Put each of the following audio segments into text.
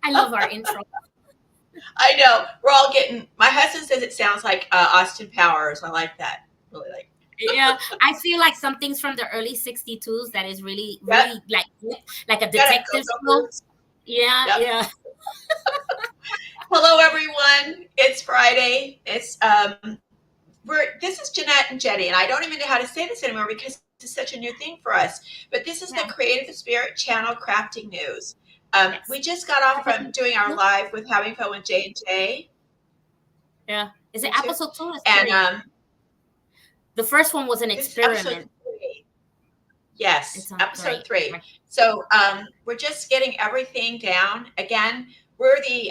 I love our intro. I know. We're all getting, my husband says it sounds like Austin Powers. I like that. Really like. Yeah, I feel like something's from the early 62s that is really, Yep. really like a Gotta detective go show. boots. Yeah, Yep. yeah. Hello, everyone. It's Friday. This is Jeanette and Jennie, and I don't even know how to say this anymore because it's such a new thing for us. But this is the Yeah. Creative Spirit Channel Crafting News. We Yes. just got off from doing our live with Having Fun with J&J. Yeah. Is it YouTube. episode 2 or And 3? The first one was an this is episode experiment. 3. Yes, It's on episode 3. 3. So we're just getting everything down. Again, we're the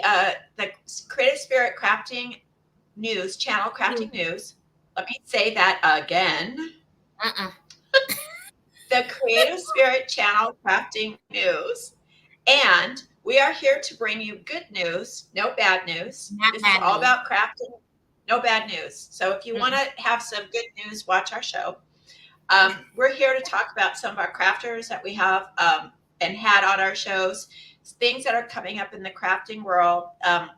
Creative Spirit Crafting News Channel, Crafting News. Let me say that again. The Creative Spirit Channel Crafting News. And we are here to bring you good news, no bad news. This is all about crafting, no bad news. So if you want to have some good news, watch our show. We're here to talk about some of our crafters that we have and had on our shows, things that are coming up in the crafting world,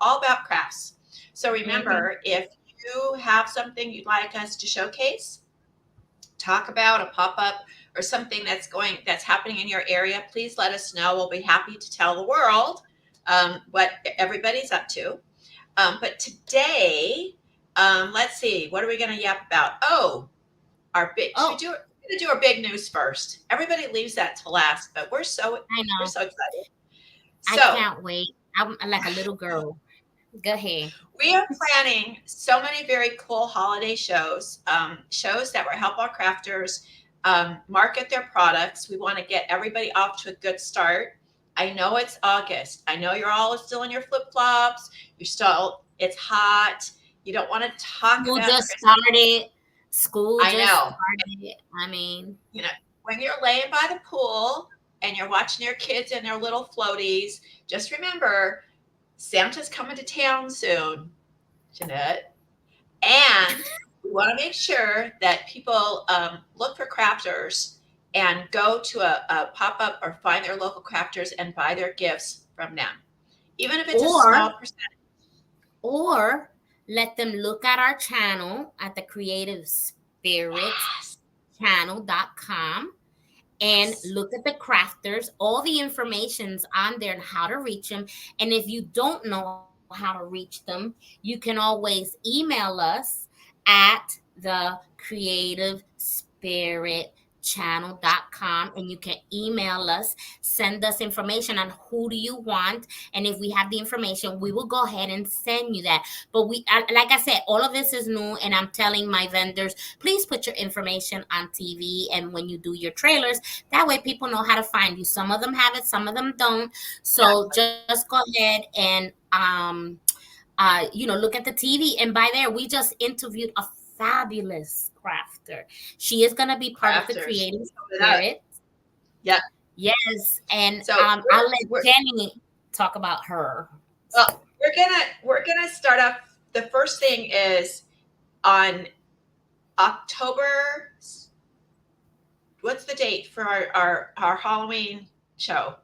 all about crafts. So remember, if you have something you'd like us to showcase, talk about, a pop-up, or something that's happening in your area, please let us know. We'll be happy to tell the world what everybody's up to. But today, let's see, what are we going to yap about? Our big. We're going to do our big news first. Everybody leaves that to last, but we're so excited. I can't wait. I'm like a little girl. Go ahead. We are planning so many very cool holiday shows, shows that will help our crafters market their products. We want to get everybody off to a good start. I know it's August. I know you're all still in your flip-flops. It's hot. You don't want to talk School about just Christmas. started. School I just know. started. I mean, when you're laying by the pool and you're watching your kids in their little floaties, just remember, Santa's coming to town soon, Jeanette. And we want to make sure that people look for crafters and go to a pop-up or find their local crafters and buy their gifts from them, even if it's a small percentage. Or let them look at our channel at the Creative Spirit channel.com and look at the crafters. All the information's on there and how to reach them. And if you don't know how to reach them, you can always email us at the Creative Spirit channel.com and you can email us, send us information on who do you want, and if we have the information we will go ahead and send you that. But like I said, all of this is new, and I'm telling my vendors, please put your information on TV and when you do your trailers, that way people know how to find you. Some of them have it, some of them don't, so just go ahead and look at the TV, and by there we just interviewed a fabulous crafter. She is going to be part of the Creative Spirit. Yeah. Yes, and so I'll let Jennie talk about her. Well, we're gonna start off. The first thing is on October. What's the date for our Halloween show?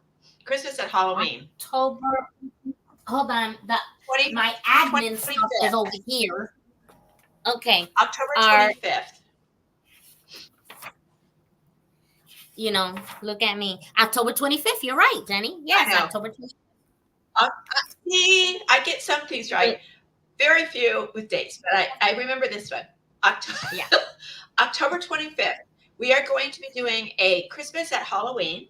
Christmas at Halloween. October. Hold on. My admin stuff is over here. Okay. October 25th. Look at me. October 25th. You're right, Jennie. Yes, October 25th. See, I get some things right. Very few with dates, but I remember this one. October 25th. We are going to be doing a Christmas at Halloween.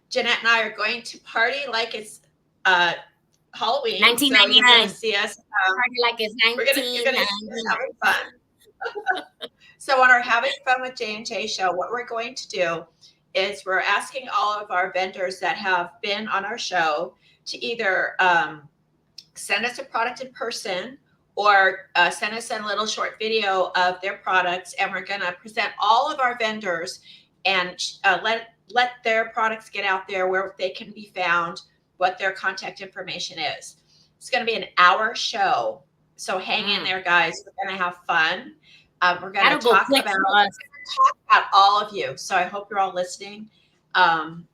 Jeanette and I are going to party like it's Halloween. 1999. So you're going to see us. Party like it's 1999. You're going to see us having fun. So on our Having Fun with J&J show, what we're going to do is we're asking all of our vendors that have been on our show to either send us a product in person or send us a little short video of their products, and we're going to present all of our vendors and let their products get out there where they can be found, what their contact information is. It's going to be an hour show, so hang in there, guys. We're going to have fun. We're going to talk about all of you, so I hope you're all listening. And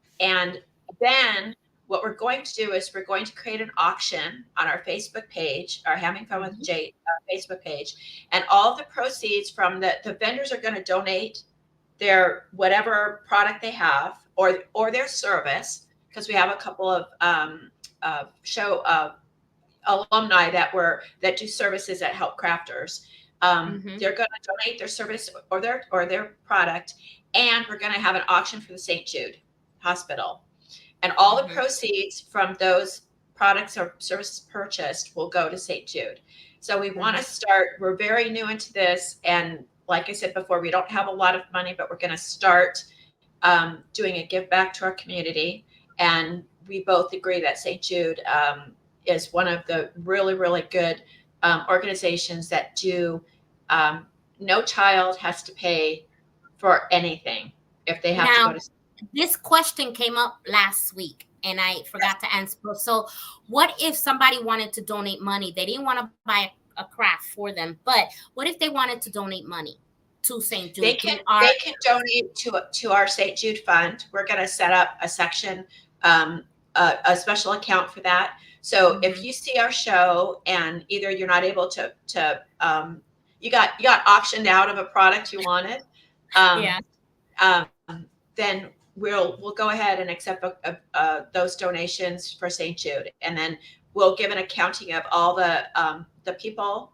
then what we're going to do is we're going to create an auction on our Facebook page, our Having Fun with Mhm. Jade Facebook page, and all of the proceeds from the vendors are going to donate their whatever product they have or their service, because we have a couple of show alumni that do services that help crafters. Mhm. They're going to donate their service or their product, and we're going to have an auction for the St. Jude Hospital, and all the Mhm. proceeds from those products or services purchased will go to St. Jude. So we want to Mhm. start. We're very new into this, and like I said before, we don't have a lot of money, but we're going to start doing a give back to our community. And we both agree that St. Jude is one of the really, really good organizations that do. Um, no child has to pay for anything if they have to go Now, to. this question came up last week and I forgot to answer. So, what if somebody wanted to donate money? They didn't want to buy a craft for them, but what if they wanted to donate money to St. They Jude can through our. they can donate to our St. Jude fund. We're going to set up a section, a special account for that. So if Mhm. you see our show and either you're not able you got auctioned out of a product you wanted, um, Yeah. then we'll go ahead and accept those donations for St. Jude, and then we'll give an accounting of all the people.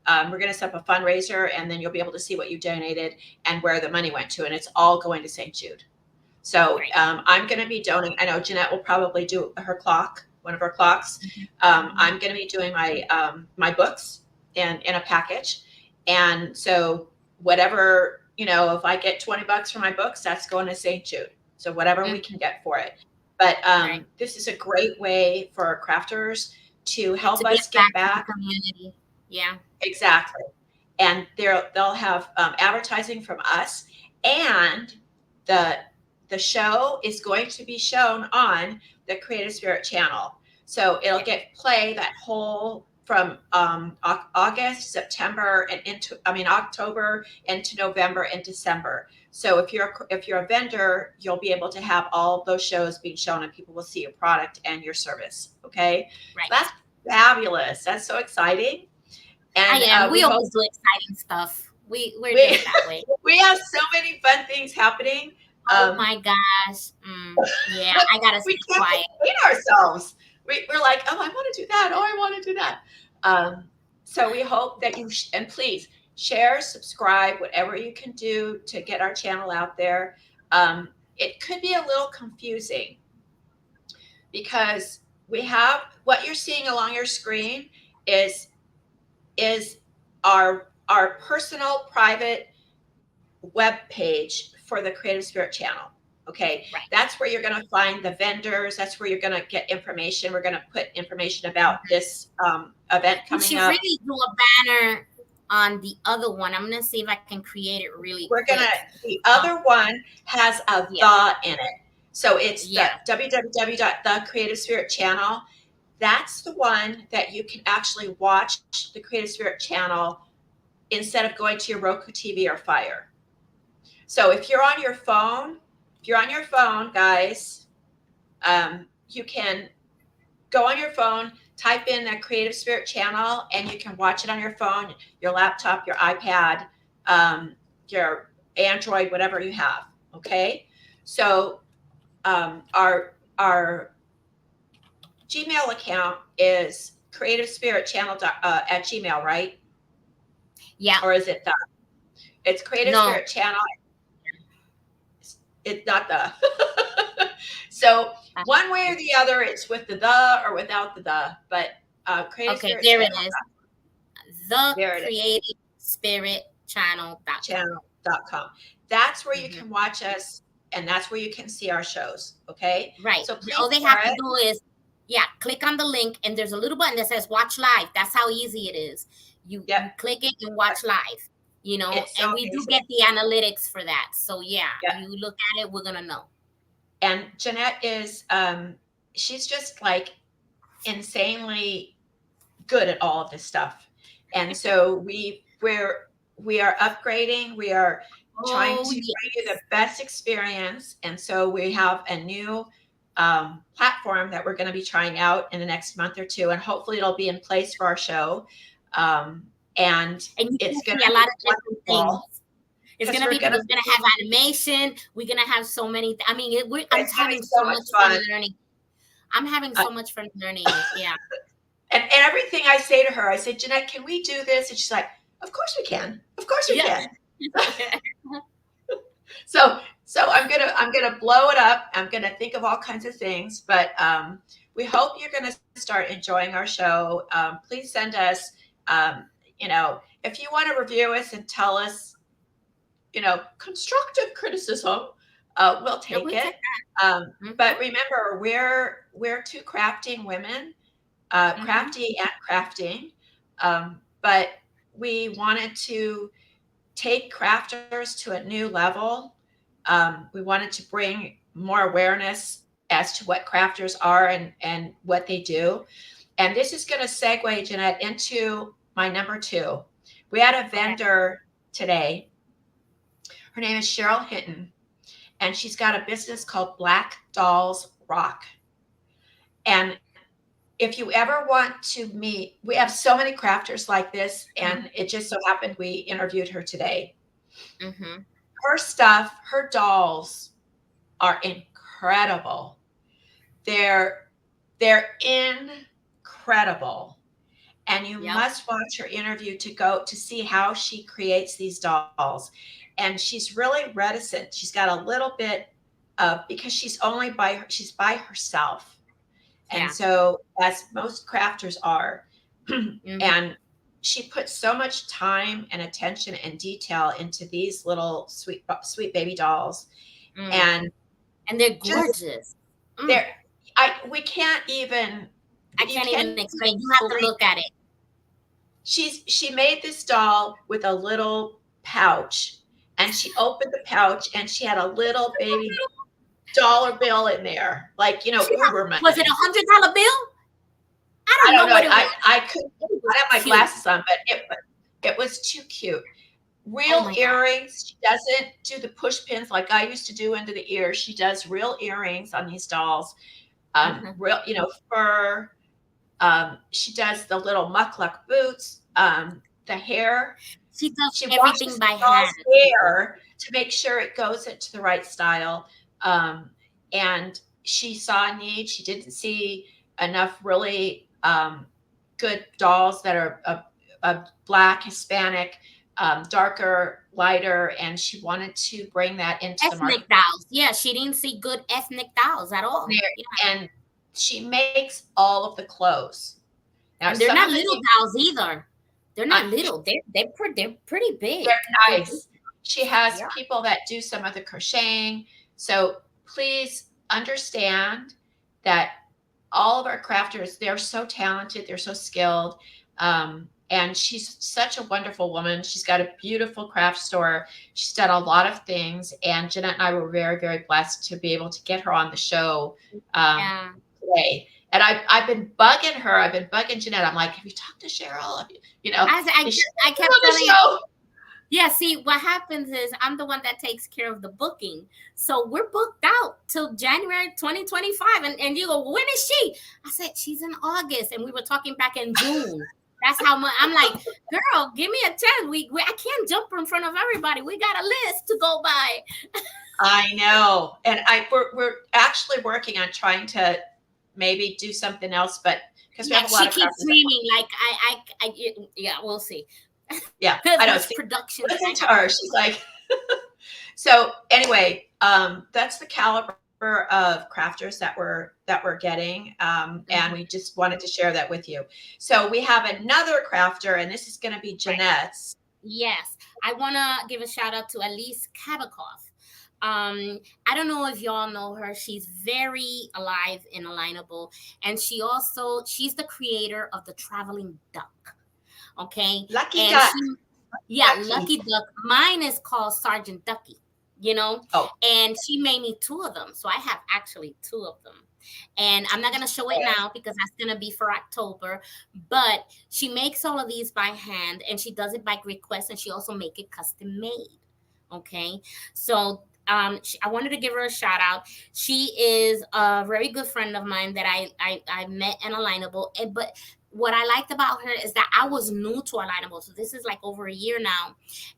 We're going to set up a fundraiser, and then you'll be able to see what you donated and where the money went to, and it's all going to St. Jude. So Right. I'm going to be donating. I know Jeanette will probably do her clock, one of her clocks. Mhm. I'm Mhm. going to be doing my books in a package, and so whatever, if I get $20 for my books, that's going to St. Jude. So whatever we can Mhm. get for it. But Right. this is a great way for our crafters to And to help give us give back to the back. community. Yeah. Exactly. And they'll have advertising from us, and the the show is going to be shown on the Creative Spirit channel. So it'll Yeah. get play that whole from August, September, and October into November and December. So if you're a vendor, you'll be able to have all those shows being shown, and people will see your product and your service. Okay, so Right. that's fabulous. That's so exciting, I and am. We we hope always do exciting stuff. We're we just that way. we have so many fun things happening. Oh Um, my gosh. Yeah, I gotta we stay can't quiet. contain ourselves. We're like, oh, I want to do that. Oh, I want to do that. Um, so we hope that and please share, subscribe, whatever you can do to get our channel out there. It could be a little confusing because we have what you're seeing along your screen is is our personal private web page for the Creative Spirit channel. Okay, Right. that's where you're going to find the vendors. That's where you're going to get information. We're going to put information about Mhm. this event We coming should up. really do a banner on the other one. I'm gonna see if I can create it really We're going to, quick. the Um, other one has a yeah, the in it. So it's yeah. the www.thecreativesprit channel. That's the one that you can actually watch the Creative Spirit channel instead of going to your Roku TV or Fire. So if you're on your phone, guys, you can go on your phone, type in the Creative Spirit channel, and you can watch it on your phone, your laptop, your iPad, your Android, whatever you have. Okay, so our Gmail account is Creative Spirit Channel at Gmail, right? Yeah. Or is it the? It's Creative No. Spirit Channel. It's not the. So Uh, one way or the other, it's with the or without the. But Creative okay, Spirit there it Channel. is. The There it is. creative spirit channel.com. Channel.com. That's where you Mm-hmm. can watch us, and that's where you can see our shows. Okay. Right. So All please they have share to it. do is, yeah, click on the link, and there's a little button that says "Watch Live." That's how easy it is. Yep. You click it and watch live. It's so And we do amazing. get the analytics for that. So yeah, Yeah. you look at it, we're gonna know. And Jeanette is, she's just like insanely good at all of this stuff. And so we are upgrading. We are trying Oh to bring you the yes. best experience. And so we have a new platform that we're going to be trying out in the next month or two, and hopefully it'll be in place for our show. And And you can it's going see a to lot be of different wonderful things. It's because gonna we're be going to we're gonna have animation. We're gonna have so many. I mean, I'm it's going to be having so so much much fun fun. learning. I'm having Uh, so much fun learning it. Yeah. and everything I say to her, I say, Jeanette, can we do this? And she's like, of course we can. Of course we Yeah. can. So I'm gonna blow it up. I'm gonna think of all kinds of things, but we hope you're gonna start enjoying our show. Please send us, um, if you want to review us and tell us, constructive criticism, we'll Yeah, take we it. take But that. remember, we're two crafting women, Hmm. crafty and crafting, but we wanted to take crafters to a new level. We wanted to bring more awareness as to what crafters are and what they do. And this is going to segue, Jeanette, into my number two. We had a Okay. vendor today. Her name is Cheryl Hinton, and she's got a business called Black Dolls Rock. And if you ever want to meet, we have so many crafters like this, and it just so happened we interviewed her today. Hmm. Her stuff, her dolls are incredible. They're they're incredible. And you Yep. must watch her interview to go to see how she creates these dolls. And she's really reticent. She's got a little bit of, because she's by herself. And Yeah. so, as most crafters are, Hmm. and she puts so much time and attention and detail into these little sweet baby dolls, Mm. and And they're just gorgeous. there, Mm. I we can't even, I you can't can't even even explain. You have to believe look at it. she made this doll with a little pouch, and she opened the pouch and she had a little baby dollar bill in there, like, Uber Was it money. $100 bill? I I don't don't know know. what it was. I couldn't. It I was have my cute. glasses on, but it was too cute. Oh Real my god. earrings. She doesn't do the push pins like I used to do into the ears. She does real earrings on these dolls. Hmm. Real, fur. She does the little muckluck boots. The hair. She does She everything washes by the doll's hand, people. hair to make sure it goes into the right style. Um, and she saw a need. She didn't see enough really good dolls that are a black, Hispanic, darker, lighter, and she wanted to bring that into the Ethnic marketplace. dolls. Yeah, she didn't see good ethnic dolls at all. Yeah. And she makes all of the clothes. Now, And they're some of not the little things dolls either. They're I, not little. They're pretty they're big. They're big. nice. She has Yeah. people that do some of the crocheting. So please understand that all of our crafters, they're so talented, they're so skilled. And she's such a wonderful woman. She's got a beautiful craft store. She's done a lot of things. And Jeanette and I were very, very blessed to be able to get her on the show um, Yeah. today. And I've been bugging her. I've been bugging Jeanette. I'm like, have you talked to Cheryl? As Is she I on kept the telling her, show? yeah, see, what happens is I'm the one that takes care of the booking. So we're booked out till January 2025. And you go, when is she? I said, she's in August. And we were talking back in June. That's how much I'm like, girl, give me a chance. I can't jump in front of everybody. We got a list to go by. I know. And we're actually working on trying to maybe do something else, but because we Yeah, have a lot she of keeps crafters that screaming like yeah, we'll see. yeah, I There's know. much See, production listen behind to it. her. She's like, so anyway, that's the caliber of crafters that we're getting, and we Mhm. just wanted to share that with you. So we have another crafter, and this is going to be Right. Jeanette's. Yes, I want to give a shout out to Elise Kabakov. I don't know if y'all know her. She's very alive and alignable, and she's the creator of the traveling duck. Okay, Lucky and Duck. yeah, Ducky. Lucky Duck. Mine is called Sergeant Ducky. You know, Oh, and she made me two of them, so I have actually two of them. And I'm not gonna show it yes. now because that's gonna be for October. But she makes all of these by hand, and she does it by request, and she also make it custom made. Okay, so I wanted to give her a shout out. She is a very good friend of mine that I met in Alignable. But what I liked about her is that I was new to Alignable. So this is like over a year now.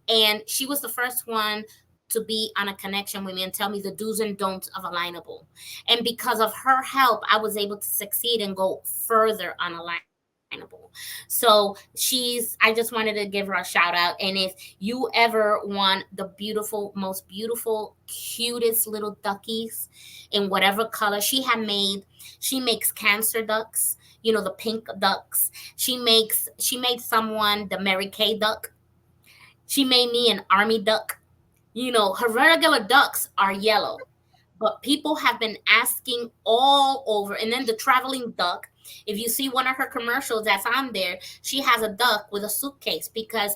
And she was the first one to be on a connection with me and tell me the do's and don'ts of Alignable. And because of her help, I was able to succeed and go further on Alignable. So I just wanted to give her a shout out. And if you ever want the beautiful, most beautiful, cutest little duckies in whatever color she makes cancer ducks, the pink ducks. She made someone the Mary Kay duck. She made me an army duck. Her regular ducks are yellow, but people have been asking all over. And then the traveling duck, if you see one of her commercials that's on there, she has a duck with a suitcase. Because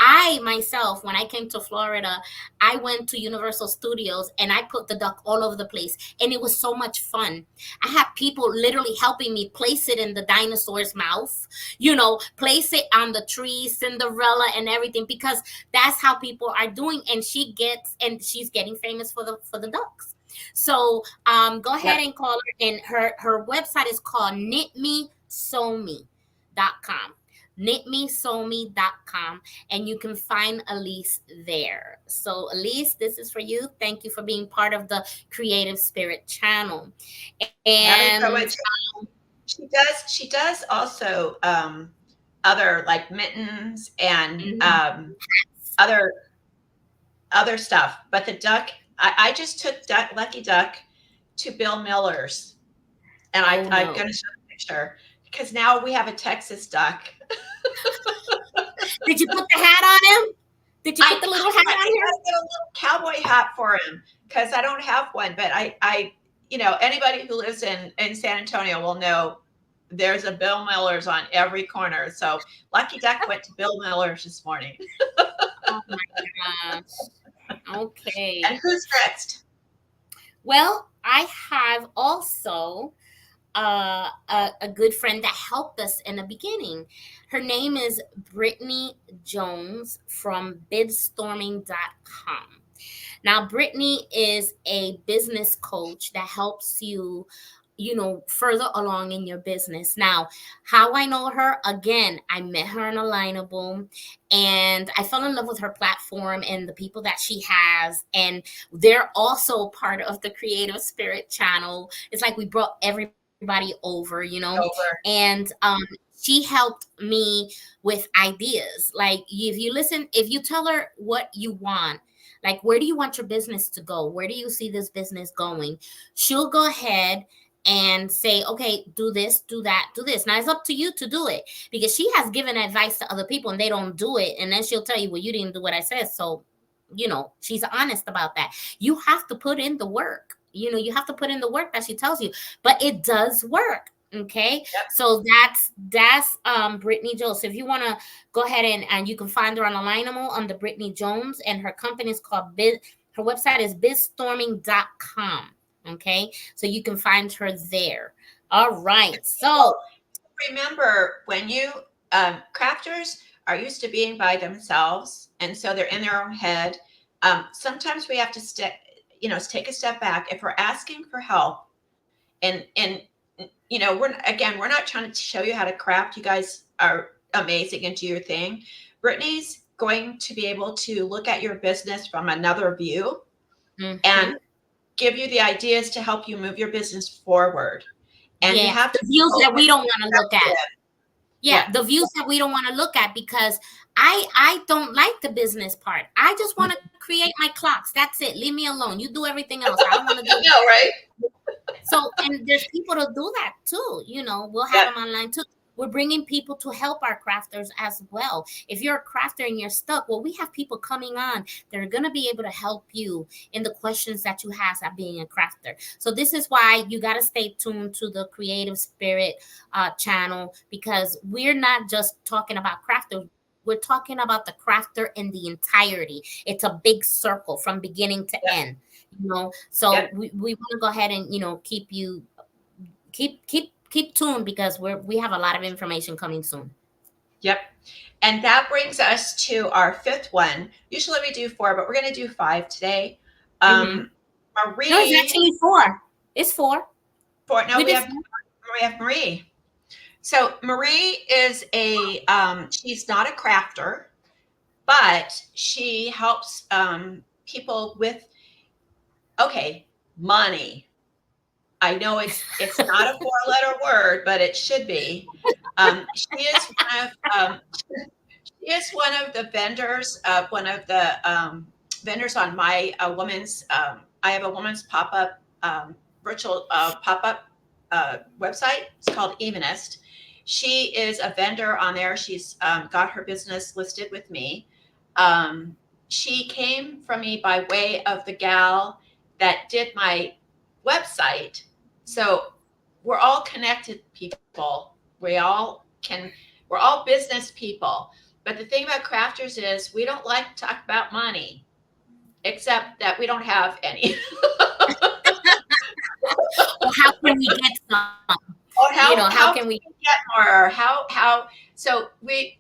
I myself, when I came to Florida, I went to Universal Studios and I put the duck all over the place, and it was so much fun. I had people literally helping me place it in the dinosaur's mouth, place it on the tree, Cinderella and everything, because that's how people are doing. And she's getting famous for the ducks. So go ahead Yep. and call her. And her website is called knitmesewme.com. Knitmesewme.com. And you can find Elise there. So Elise, this is for you. Thank you for being part of the Creative Spirit channel. Having And fun with she does also other like mittens and mhm, other stuff. But the duck, I just took Lucky Duck to Bill Miller's, and oh I'm no. going to show the picture because now we have a Texas duck. Did you put the hat on him? Did you I put the little hat I on him? gotta get a little cowboy hat for him because I don't have one. But anybody who lives in San Antonio will know there's a Bill Miller's on every corner. So Lucky Duck went to Bill Miller's this morning. Oh my gosh. And Okay. who's next? Well, I have also a good friend that helped us in the beginning. Her name is Brittany Jones from bidstorming.com. Now, Brittany is a business coach that helps you, further along in your business. Now, how I know her, again, I met her in Alignable, and I fell in love with her platform and the people that she has. And they're also part of the Creative Spirit channel. It's like we brought everybody over. Over. And she helped me with ideas. Like, if you tell her what you want, like, where do you want your business to go? Where do you see this business going? She'll go ahead and say, okay, do this, do that, do this. Now it's up to you to do it, because she has given advice to other people and they don't do it. And then she'll tell you, well, you didn't do what I said. So, she's honest about that. You have to put in the work. You have to put in the work that she tells you, but it does work. Okay. Yep. So that's Brittany Jones. So if you want to go ahead and you can find her on Alignable under Brittany Jones, and her company is called her website is bidstorming.com. Okay. So you can find her there. All right. So People remember when you crafters are used to being by themselves, and so they're in their own head. Sometimes we have to take a step back if we're asking for help, and we're not trying to show you how to craft. You guys are amazing and do your thing. Brittany's going to be able to look at your business from another view and mhm. give you the ideas to help you move your business forward. And you Yeah, have the to be views that open we don't and want to look at. receptive. Yeah. Yeah, the views that we don't want to look at, because I don't like the business part. I just want to create my clocks. That's it. Leave me alone. You do everything else. I don't want to do No, right? so. And there's people to do that too. We'll have Yep. them online too. We're bringing people to help our crafters as well. If you're a crafter and you're stuck, well, we have people coming on that are going to be able to help you in the questions that you have at being a crafter. So this is why you got to stay tuned to the Creative Spirit channel, because we're not just talking about crafters. We're talking about the crafter in the entirety. It's a big circle from beginning to Yep. end. So Yep. we want to go ahead and keep tuned, because we have a lot of information coming soon. Yep. And that brings us to our fifth one. Usually we do four, but we're going to do five today. Mm-hmm. Um, No, it's Marie, actually four. It's four. for no, We did four. we have Marie. So Marie is she's not a crafter, but she helps people with okay money. I know it's not a four-letter word, but it should be. She is one of she is one of the vendors, one of the vendors on my woman's. I have a woman's pop-up virtual pop-up website. It's called Evenist. She is a vendor on there. She's got her business listed with me. Um, she came from me by way of the gal that did my website. So we're all connected people. We're all business people. But the thing about crafters is we don't like to talk about money, except that we don't have any. Well, how can we get some? Or How how can can we? we get more? Or how so we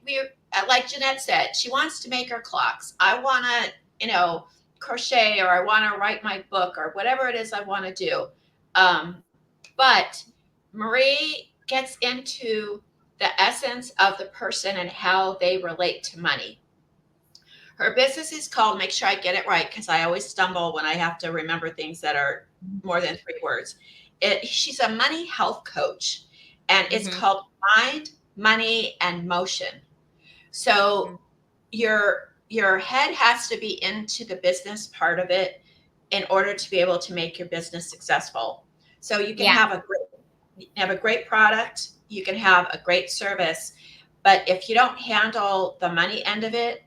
like Jeanette said, she wants to make her clocks. I want to crochet, or I want to write my book, or whatever it is I want to do. But Marie gets into the essence of the person and how they relate to money. Her business is called, make sure I get it right because I always stumble when I have to remember things that are more than three words. She's a money health coach, and it's Mm-hmm. called Mind, Money, and Motion. So your head has to be into the business part of it in order to be able to make your business successful. So you can Yeah. have a great product, you can have a great service, but if you don't handle the money end of it,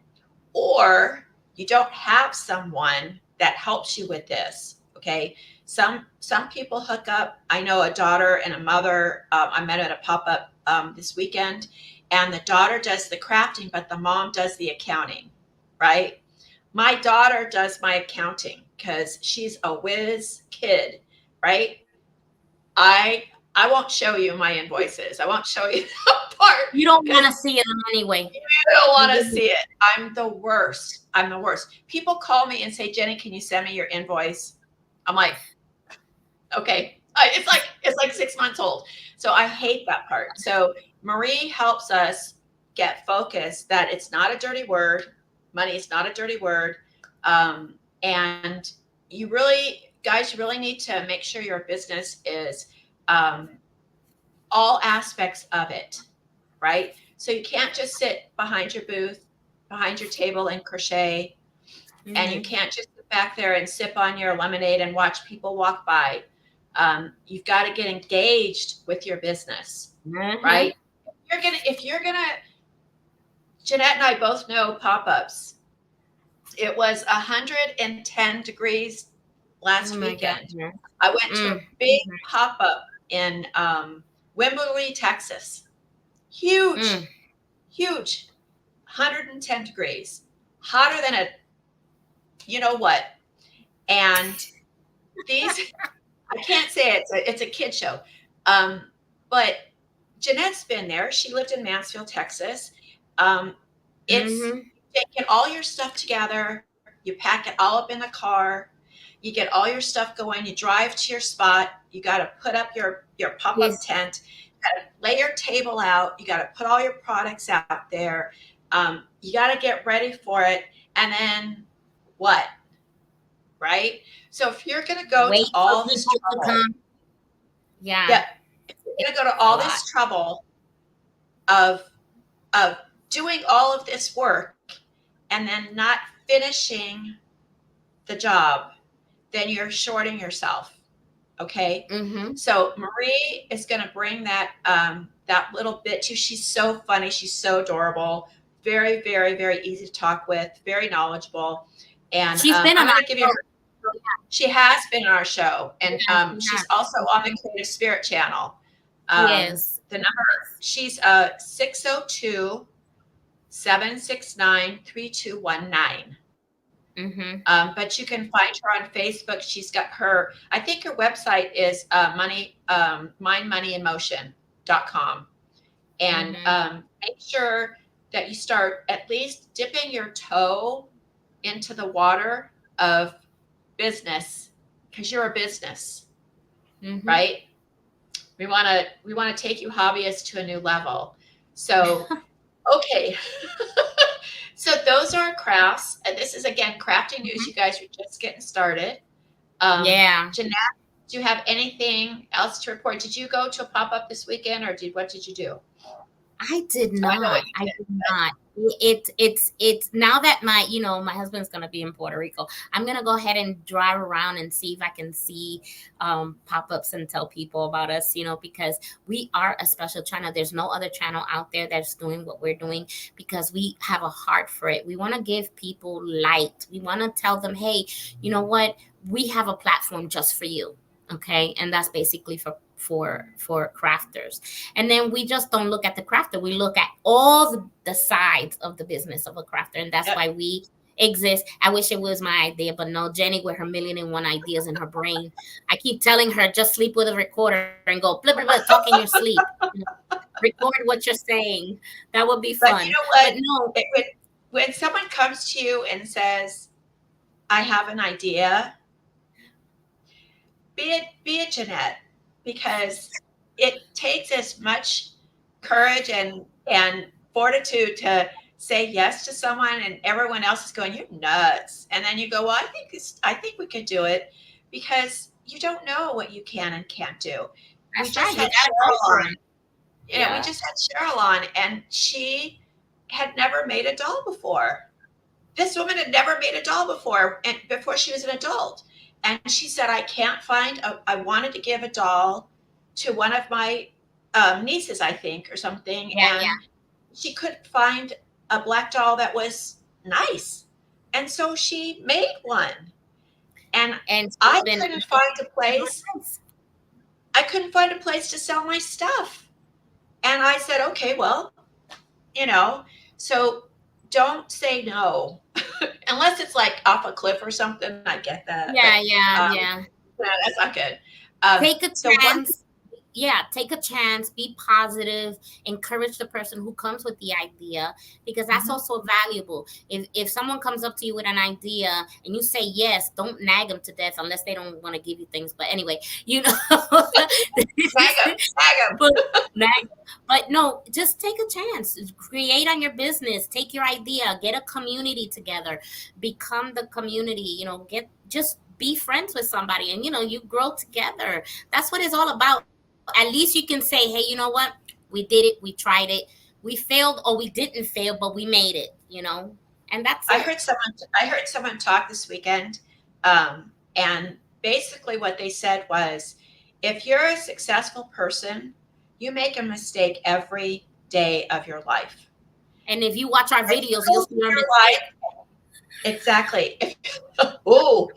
or you don't have someone that helps you with this, okay, some people hook up. I know a daughter and a mother. I met at a pop-up this weekend, and the daughter does the crafting but the mom does the accounting, right? My daughter does my accounting because she's a whiz kid, right? I won't show you my invoices. I won't show you that part You don't want because to see it anyway. I don't You want to really. see it. I'm the worst. I'm the worst. People call me and say, Jenny, can you send me your invoice? I'm like, okay. It's like 6 months old. So I hate that part. So Marie helps us get focused that it's not a dirty word. Money is not a dirty word. And guys, you really need to make sure your business is um, all aspects of it, right? So you can't just sit behind your booth, behind your table and crochet, and you Mm-hmm. can't just sit back there and sip on your lemonade and watch people walk by. You've got to get engaged with your business, Mm-hmm. right? If you're gonna, Jeanette and I both know pop-ups. It was 110 degrees Oh last my God. weekend. Yeah. I went to a big Mm-hmm. pop-up in Wimberley, Texas. Huge, Mm. huge, 110 degrees, hotter than a you know what. And these, I can't say it's a kid show, um, but Jeanette's been there. She lived in Mansfield, Texas. Um, it's Mm-hmm. get all your stuff together. You pack it all up in the car. You get all your stuff going. You drive to your spot. You got to put up your pop up Yes. tent. You got to lay your table out. You got to put all your products out there. You got to get ready for it. And then what? Right? So if you're going to go to Wait for all this people to trouble, come. Yeah. yeah, if you're going to go to It's a all lot. this trouble of of doing all of this work and then not finishing the job, then you're shorting yourself. Okay. Mm-hmm. So Marie is going to bring that little bit to. She's so funny. She's so adorable. Very, very, very easy to talk with. Very knowledgeable. And She's been on I'm our going to give you show. her. She has been on our show, and Yeah, she she's has. also on the Creative Spirit channel. She is. The number she's 602 769 3219. Mm-hmm. But you can find her on Facebook. She's got I think her website is mindmoneyandmotion.com. And Mm-hmm. make sure that you start at least dipping your toe into the water of business, because you're a business, Mm-hmm. right? We want to take you hobbyists to a new level. So, okay. So those are crafts. And this is again crafting news. You guys are just getting started. Yeah. Jeanette, do you have anything else to report? Did you go to a pop up this weekend, or what did you do? I did So I know what not. you I did, did not. It's now that my husband's gonna be in Puerto Rico. I'm gonna go ahead and drive around and see if I can see pop-ups and tell people about us, because we are a special channel. There's no other channel out there that's doing what we're doing because we have a heart for it. We want to give people light. We want to tell them, hey, you know what? We have a platform just for you. Okay. And that's basically for crafters. And then we just don't look at the crafter. We look at all the sides of the business of a crafter. And that's Yep. why we exist. I wish it was my idea, but no, Jenny with her million and one ideas in her brain. I keep telling her, just sleep with a recorder and go, blah, blah, blah, talk in your sleep. Record what you're saying. That would be But fun. you know But what? no, When someone comes to you and says, "I have an idea," be a Jeanette, because it takes as much courage and fortitude to say yes to someone, and everyone else is going, "You're nuts," and then you go, "Well, I think we could do it," because you don't know what you can and can't do. We that's right. just You had got to go Cheryl for on. it. We Yeah. just had Cheryl on, and she had never made a doll before. This woman had never made a doll before, and before she was an adult. And she said, "I can't find. I wanted to give a doll to one of my nieces, I think, or something, Yeah. Yeah. and she couldn't find a black doll that was nice, and so she made one. And And she's I been couldn't find a ever place. since. I couldn't find a place to sell my stuff. And I said, okay, well, you know, so don't say no unless it's like off a cliff or something. I get that, but Yeah. Yeah. um, Yeah. no, that's not good. Take a The one, chance. Yeah, take a chance, be positive, encourage the person who comes with the idea, because that's mhm, also valuable. If someone comes up to you with an idea and you say yes, don't nag them to death unless they don't want to give you things. But anyway, you know, snag them. but nag, but no, just take a chance. Create on your business. Take your idea. Get a community together. Become the community. Get just be friends with somebody, and you grow together. That's what it's all about. At least you can say, hey, you know what? We did it. We tried it. We failed or we didn't fail, but we made it. And that's I it. heard someone. I heard someone talk this weekend, and basically what they said was, if you're a successful person, you make a mistake every day of your life. And if you watch our If you videos, you'll go see through our your mistake. life, exactly. Oh,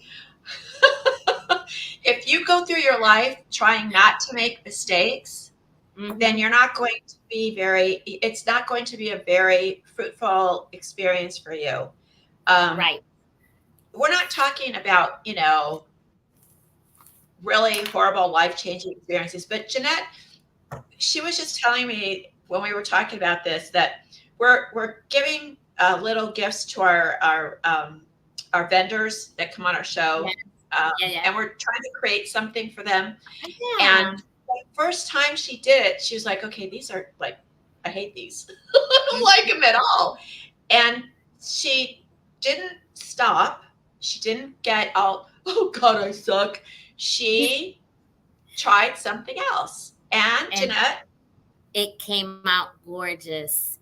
if you go through your life trying not to make mistakes, then Hmm. you're not going to be very. It's not going to be a very fruitful experience for you. Um, Right. we're not talking about really horrible life changing experiences, but Jeanette, she was just telling me when we were talking about this that we're giving little gifts to our vendors that come on our Yeah. show, Yeah. Yeah. and we're trying to create something for them. Yeah. And the first time she did it, she was like, "Okay, these are like, I hate these. I don't like them at all." And she didn't stop. She didn't get all, "Oh God, I suck." She tried something else. And And Jeanette, it came out gorgeous.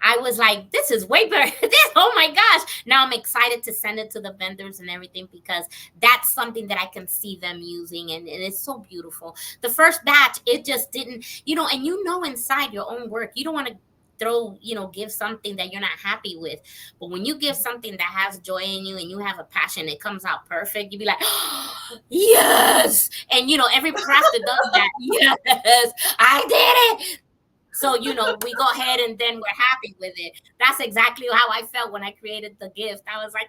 I was like, this is way better. Oh my gosh. Now I'm excited to send it to the vendors and everything because that's something that I can see them using, and it's so beautiful. The first batch, it just didn't, and inside your own work, you don't want to give something that you're not happy with. But when you give something that has joy in you and you have a passion, it comes out perfect. You be like, oh, yes. And every crafter does that. Yes, I did it. So, we go ahead and then we're happy with it. That's exactly how I felt when I created the gift. I was like,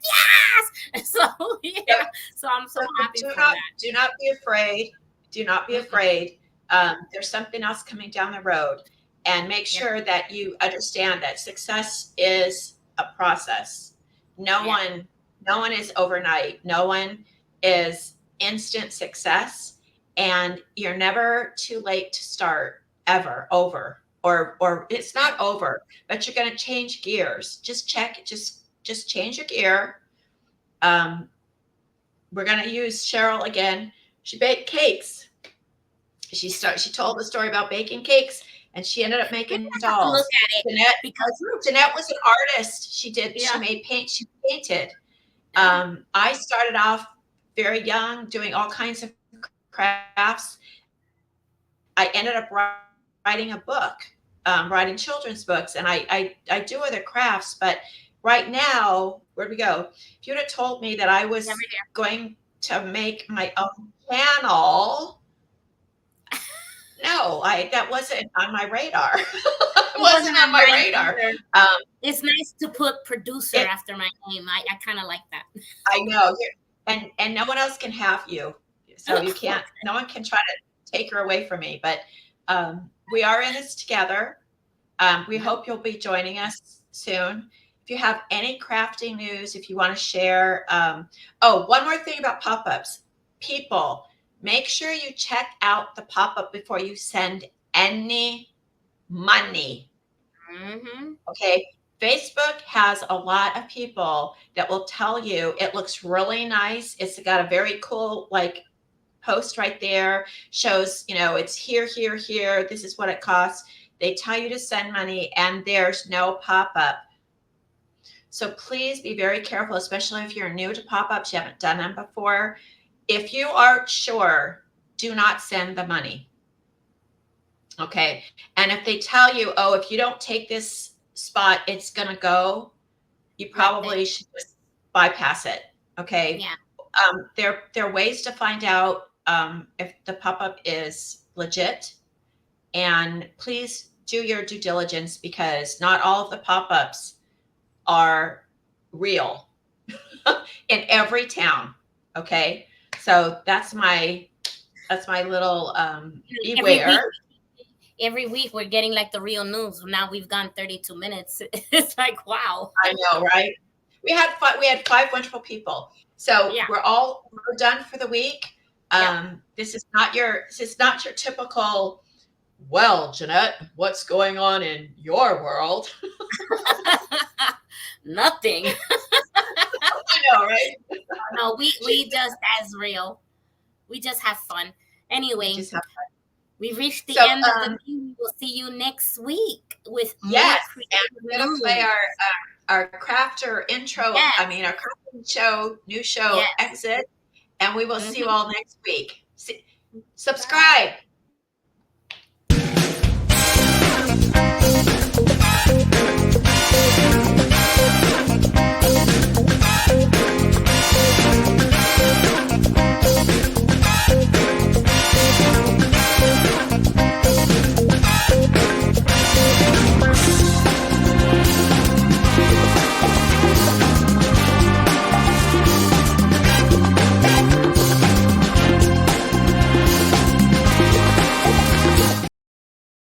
yes. So, yeah. yep. So I'm so So happy for that. do not be afraid. Do not be Mm-mm. afraid. There's something else coming down the road, and make Yeah. sure that you understand that success is a process. No Yeah. one, no one is overnight. No one is instant success, and you're never too late to start ever over. Or it's not over, but you're going to change gears. Just change your gear. Um, we're going to use Cheryl again. She baked cakes. She told the story about baking cakes, and she ended up We making just have to look dolls. at it Jeanette because Jeanette was an artist. She yeah, made paint. She painted. I started off very young doing all kinds of crafts. I ended up writing a book, writing children's books, and I do other crafts. But right now, where'd we go? If you'd have told me that I was going never there. to make my own channel, no, I that wasn't on my radar. It It wasn't wasn't on my on mine radar. either. Um, It's nice to put it producer after my name. I kind of like that. I know, and no one else can have you, so you can't. Okay. No one can try to take her away from me. But we are in this together. We Yep. hope you'll be joining us soon. If you have any crafting news, if you want to share, oh, one more thing about pop-ups, people, make sure you check out the pop-up before you send any money. Mm-hmm. Okay. Facebook has a lot of people that will tell you it looks really nice. It's got a very cool, like, post right there, shows, it's here, here, here. This is what it costs. They tell you to send money, and there's no pop up. So please be very careful, especially if you're new to pop ups, you haven't done them before. If you aren't sure, do not send the money. Okay. And if they tell you, oh, if you don't take this spot, it's going to go, you Right there. probably should just bypass it. Okay. Yeah. There are ways to find out if the pop up is legit. And please do your due diligence, because not all of the pop ups are real in every town. Okay. So that's my little Every week, beware. every week we're getting like the real news. Now we've gone 32 minutes. It's like wow. I know, right? We had 5 wonderful people. So Yeah. we're done for the week. Yep. This is not your typical, well, Jeanette, what's going on in your world? Nothing. I know, right? No, we just as real. We just have fun. We Anyway, just have we've reached the so end of the day. We will see you next week with more yes, and creative we're gonna play news. our crafter intro. I Yes. mean, our crafting show, new show Yes. exit, and we will see you Mm-hmm. all next week. Bye. Subscribe.